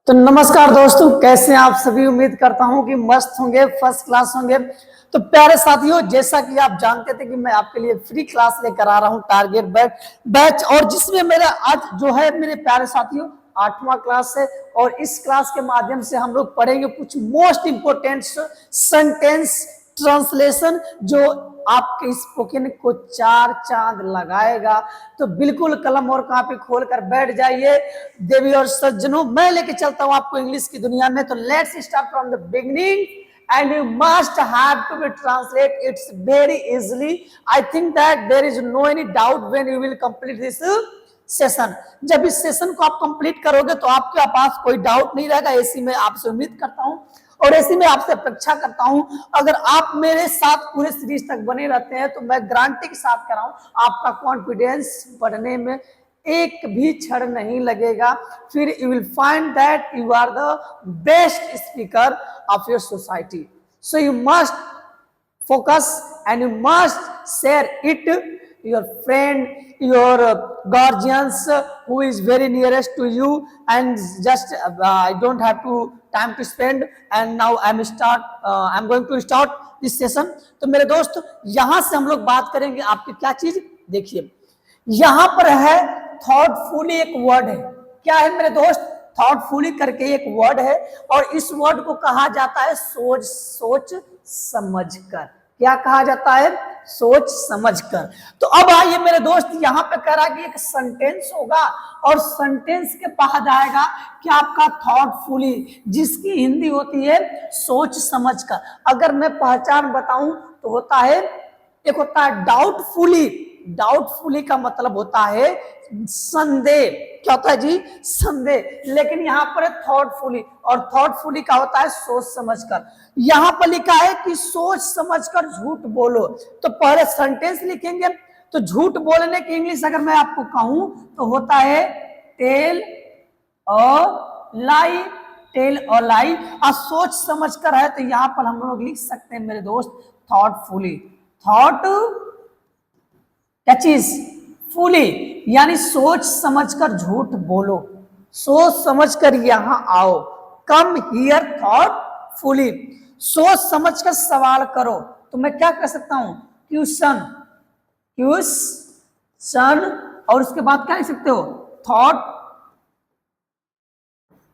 तो नमस्कार दोस्तों, कैसे हैं आप सभी। उम्मीद करता हूं कि मस्त होंगे, फर्स्ट क्लास होंगे। तो प्यारे साथियों, जैसा कि आप जानते थे कि मैं आपके लिए फ्री क्लास लेकर आ रहा हूं, टारगेट बैच, और जिसमें मेरा आज जो है मेरे प्यारे साथियों 8वां क्लास है। और इस क्लास के माध्यम से हम लोग पढ़ेंगे कुछ मोस्ट इंपोर्टेंट सेंटेंस ट्रांसलेशन जो आपके स्पोकन को 4 चांद लगाएगा। तो बिल्कुल कलम और कॉपी खोलकर बैठ जाइए देवी और सज्जनों, मैं लेके चलता हूं आपको इंग्लिश की दुनिया में। तो let's start from the beginning and you must have to be translate it's very easily. I think that there is no any doubt when you will complete this session. जब इस सेशन को आप complete करोगे तो आपके पास कोई doubt नहीं रहेगा, ऐसी मैं आपसे उम्मीद करता हूं और ऐसी मैं आपसे अपेक्षा करता हूं। अगर आप मेरे साथ पूरे सीरीज तक बने रहते हैं तो मैं गारंटी के साथ कर रहा हूं आपका कॉन्फिडेंस बढ़ने में एक भी क्षण नहीं लगेगा। फिर you will find that you are the best speaker of your society. So you must focus and you must share it your friend, your guardians who is very nearest to you, and just I don't have to time to spend and now I'm going to start this session। तो मेरे दोस्त, यहां से हम लोग बात करेंगे आपकी क्या चीज। देखिए यहां पर है थॉटफुली, एक वर्ड है। क्या है मेरे दोस्त? थॉटफुली करके एक वर्ड है और इस वर्ड को कहा जाता है सोच समझकर। क्या कहा जाता है? सोच समझकर। तो अब आइए मेरे दोस्त, यहां पे कह रहा है कि एक सेंटेंस होगा और सेंटेंस के बाद आएगा कि आपका थॉटफुली, जिसकी हिंदी होती है सोच समझकर। अगर मैं पहचान बताऊं तो होता है, एक होता है डाउटफुली। डाउटफुली का मतलब होता है संदेह। क्या होता है जी? संदेह। लेकिन यहां पर है थॉटफुली और थॉटफुली का होता है सोच समझकर। यहां पर लिखा है कि सोच समझकर झूठ बोलो। तो पहले सेंटेंस लिखेंगे। तो झूठ बोलने की इंग्लिश अगर मैं आपको कहूं तो होता है tell a lie. Tell a लाई। और सोच समझकर है तो यहां पर हम लोग लिख सकते हैं मेरे दोस्त थॉटफुली। थॉट क्या चीज? फुली, यानी सोच समझकर झूठ बोलो, सोच समझकर यहां आओ। Come here thoughtfully. सोच समझकर सवाल करो। तो मैं क्या कर सकता हूं? क्वेश्चन, क्वेश्चन, और उसके बाद क्या लिख सकते हो? Thought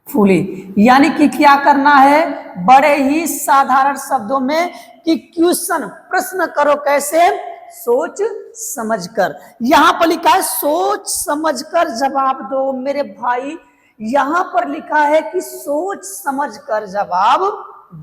fully. यानी कि क्या करना है बड़े ही साधारण शब्दों में कि क्वेश्चन, प्रश्न करो। कैसे? सोच समझकर। यहां पर लिखा है सोच समझकर जवाब दो। मेरे भाई यहां पर लिखा है कि सोच समझकर जवाब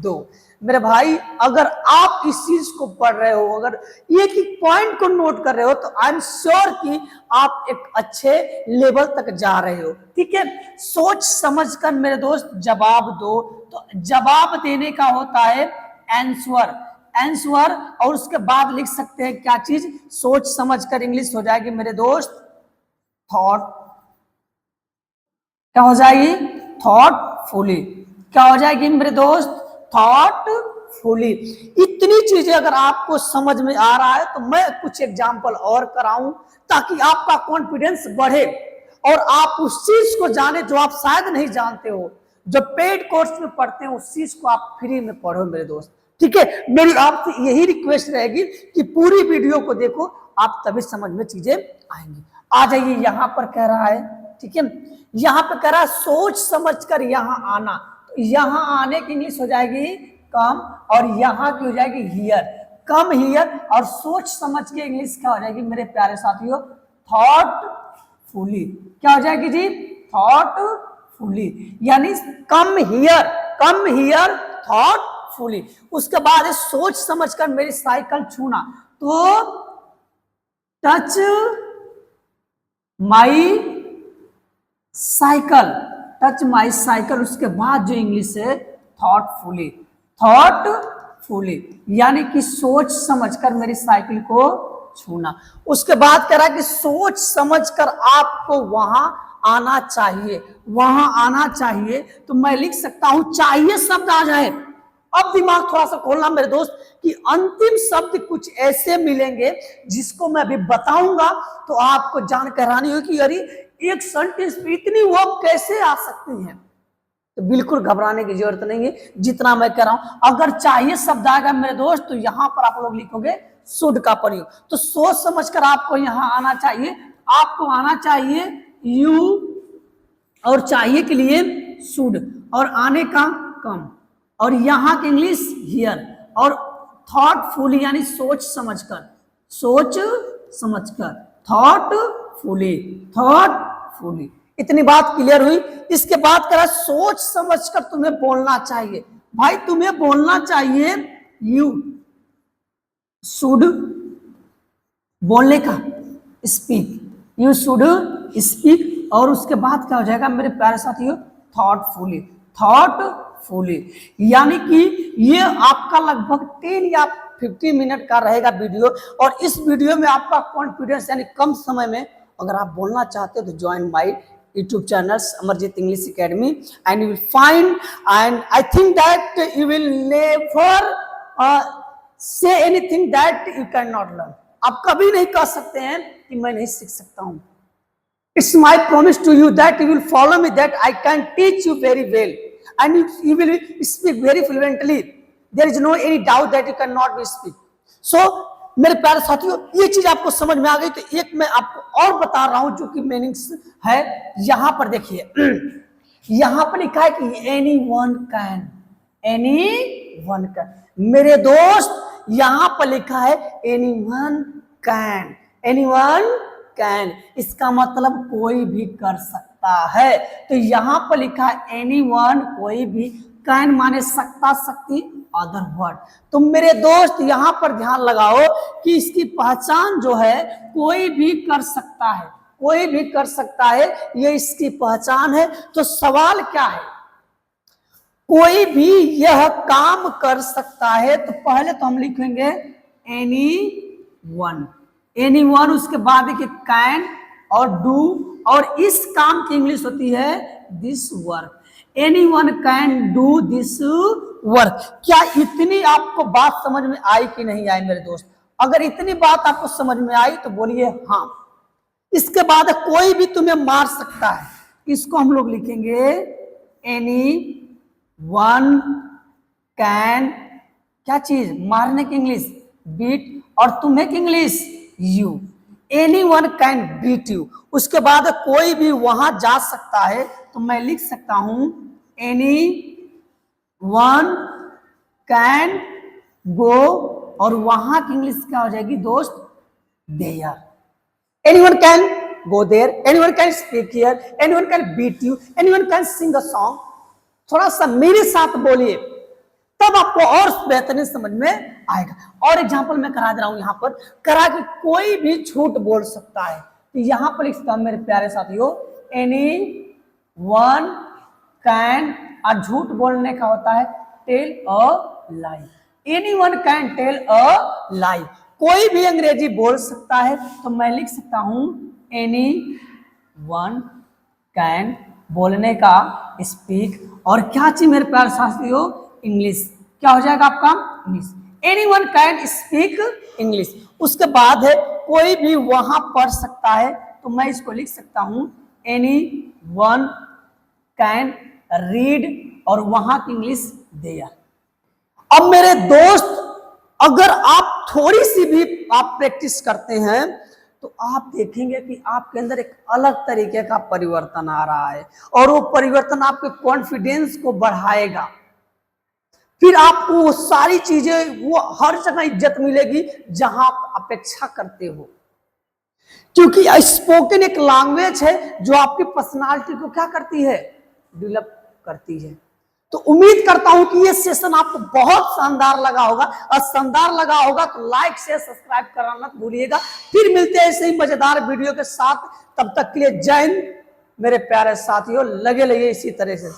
दो। मेरे भाई अगर आप इस चीज को पढ़ रहे हो, अगर एक एक पॉइंट को नोट कर रहे हो तो आई एम श्योर कि आप एक अच्छे लेवल तक जा रहे हो। ठीक है, सोच समझकर मेरे दोस्त जवाब दो। तो जवाब देने का होता है आंसर, आंसर, और उसके बाद लिख सकते हैं क्या चीज? सोच समझकर इंग्लिश हो जाएगी मेरे दोस्त थॉट। क्या हो जाएगी? थॉटफुली। क्या हो जाएगी मेरे दोस्त? थॉटफुली। इतनी चीजें अगर आपको समझ में आ रहा है तो मैं कुछ एग्जांपल और कराऊं ताकि आपका कॉन्फिडेंस बढ़े और आप उस चीज को जाने जो आप शायद नहीं जानते हो। जो पेड कोर्स में पढ़ते हैं उस चीज को आप फ्री में पढ़ो मेरे दोस्त। ठीक है, मेरी आपसे यही रिक्वेस्ट रहेगी कि पूरी वीडियो को देखो, आप तभी समझ में चीजें आएंगी। आ जाइए, यहां पर कह रहा है, ठीक है, यहां पर कह रहा है सोच समझकर यहां आना। तो यहां आने की इंग्लिश हो जाएगी कम और यहां की हो जाएगी हियर। कम हियर और सोच समझ के इंग्लिश क्या हो जाएगी मेरे प्यारे साथियों? थॉटफुली। क्या हो जाएगी जी? थॉटफुली। यानी कम हियर थॉटफुली। उसके बाद है सोच समझकर मेरी साइकिल छूना। तो touch my cycle, touch my cycle. उसके बाद जो इंग्लिश है थॉटफुली। थॉटफुली यानी कि सोच समझकर मेरी साइकिल को छूना। उसके बाद कह रहा है कि सोच समझकर आपको वहां आना चाहिए। वहां आना चाहिए तो मैं लिख सकता हूं चाहिए शब्द आ जाए। अब दिमाग थोड़ा सा खोलना मेरे दोस्त कि अंतिम शब्द कुछ ऐसे मिलेंगे जिसको मैं अभी बताऊंगा तो आपको जान हैरानी होगी कि अरे एक सेंटेंस में इतनी वर्ब कैसे आ सकती है। तो बिल्कुल घबराने की जरूरत नहीं है जितना मैं कह रहा हूं। अगर चाहिए शब्द आएगा मेरे दोस्त तो यहां पर आप लोग लिखोगे शुड का प्रयोग। तो सोच समझकर आपको यहां आना चाहिए, आपको आना चाहिए यू और चाहिए के लिए शुड और आने का कम और यहां की इंग्लिश हियर और थॉटफुली यानी सोच समझकर, सोच समझकर थॉटफुली, थॉटफुली। इतनी बात क्लियर हुई। इसके बाद करा सोच समझकर तुम्हें बोलना चाहिए। भाई तुम्हें बोलना चाहिए यू शुड, बोलने का स्पीक, यू शुड स्पीक और उसके बाद क्या हो जाएगा मेरे प्यारे साथियों थॉटफुली, थॉटफुली। यानी कि ये आपका लगभग 10 या 50 मिनट का रहेगा वीडियो और इस वीडियो में आपका कॉन्फिडेंस यानी कम समय में अगर आप बोलना चाहते हो तो join my YouTube channels Amarjit English Academy and you will find and I think that you will never say anything that you cannot learn. आप कभी नहीं कह सकते हैं कि मैं नहीं सीख सकता हूं। It's my promise to you that you will follow me, that I can teach you very well and you will speak very fluently. There is no any doubt that you cannot be speak. So मेरे प्यारे साथियों ये चीज आपको समझ में आ गई तो एक मैं आपको और बता रहा हूं जो कि मीनिंग्स है। यहां पर देखिए यहां पर लिखा है कि any one can, any one can. मेरे दोस्त यहां पर लिखा है any one can, any one can, इसका मतलब कोई भी कर सकता है। तो यहां पर लिखा है एनी वन कोई भी, कैन माने सकता, शक्ति, अदर वर्ड। तो मेरे दोस्त यहां पर ध्यान लगाओ कि इसकी पहचान जो है कोई भी कर सकता है, कोई भी कर सकता है, ये इसकी पहचान है। तो सवाल क्या है, कोई भी यह काम कर सकता है। तो पहले तो हम लिखेंगे एनी वन, एनी वन, उसके बाद देखिए कैन और डू और इस काम की इंग्लिश होती है this work. Anyone can do this work. क्या इतनी आपको बात समझ में आई कि नहीं आई मेरे दोस्त? अगर इतनी बात आपको समझ में आई तो बोलिए हाँ। इसके बाद कोई भी तुम्हें मार सकता है, इसको हम लोग लिखेंगे एनी वन कैन, क्या चीज, मारने की इंग्लिश बीट और तुम्हें की English you. Anyone can beat you. उसके बाद कोई भी वहां जा सकता है तो मैं लिख सकता हूं एनी वन कैन गो और वहां की इंग्लिश क्या हो जाएगी दोस्त there. Anyone can go there, anyone can speak here, anyone can beat you, anyone can sing a song. थोड़ा सा मेरे साथ बोलिए तब आपको और बेहतरीन समझ में आएगा। और एग्जांपल मैं करा दे रहा हूं, यहां पर करा कि कोई भी झूठ बोल सकता है। तो यहां पर लिखता हूं मेरे प्यारे साथियों एनी वन कैन, और झूठ बोलने का होता है tell a lie. Anyone can tell a lie. कोई भी अंग्रेजी बोल सकता है तो मैं लिख सकता हूं एनी वन कैन, बोलने का स्पीक और क्या चाहिए मेरे प्यारे साथियों इंग्लिश। क्या हो जाएगा आपका English. Anyone can speak English. उसके बाद है कोई भी वहां पढ़ सकता है तो मैं इसको लिख सकता हूं एनी वन कैन रीड और वहां की इंग्लिश देयर। अब मेरे दोस्त अगर आप थोड़ी सी भी आप प्रैक्टिस करते हैं तो आप देखेंगे कि आपके अंदर एक अलग तरीके का परिवर्तन आ रहा है और वो परिवर्तन आपके कॉन्फिडेंस को बढ़ाएगा। फिर आपको वो सारी चीजें, वो हर जगह इज्जत मिलेगी जहां आप अपेक्षा करते हो, क्योंकि स्पोकन एक लैंग्वेज है जो आपकी पर्सनालिटी को क्या करती है, डेवलप करती है। तो उम्मीद करता हूं कि ये सेशन आपको बहुत शानदार लगा होगा और शानदार लगा होगा तो लाइक शेयर सब्सक्राइब करना मत भूलिएगा। फिर मिलते हैं ऐसे ही मजेदार वीडियो के साथ, तब तक के लिए जय हिंद मेरे प्यारे साथियों, लगे रहिए इसी तरह से।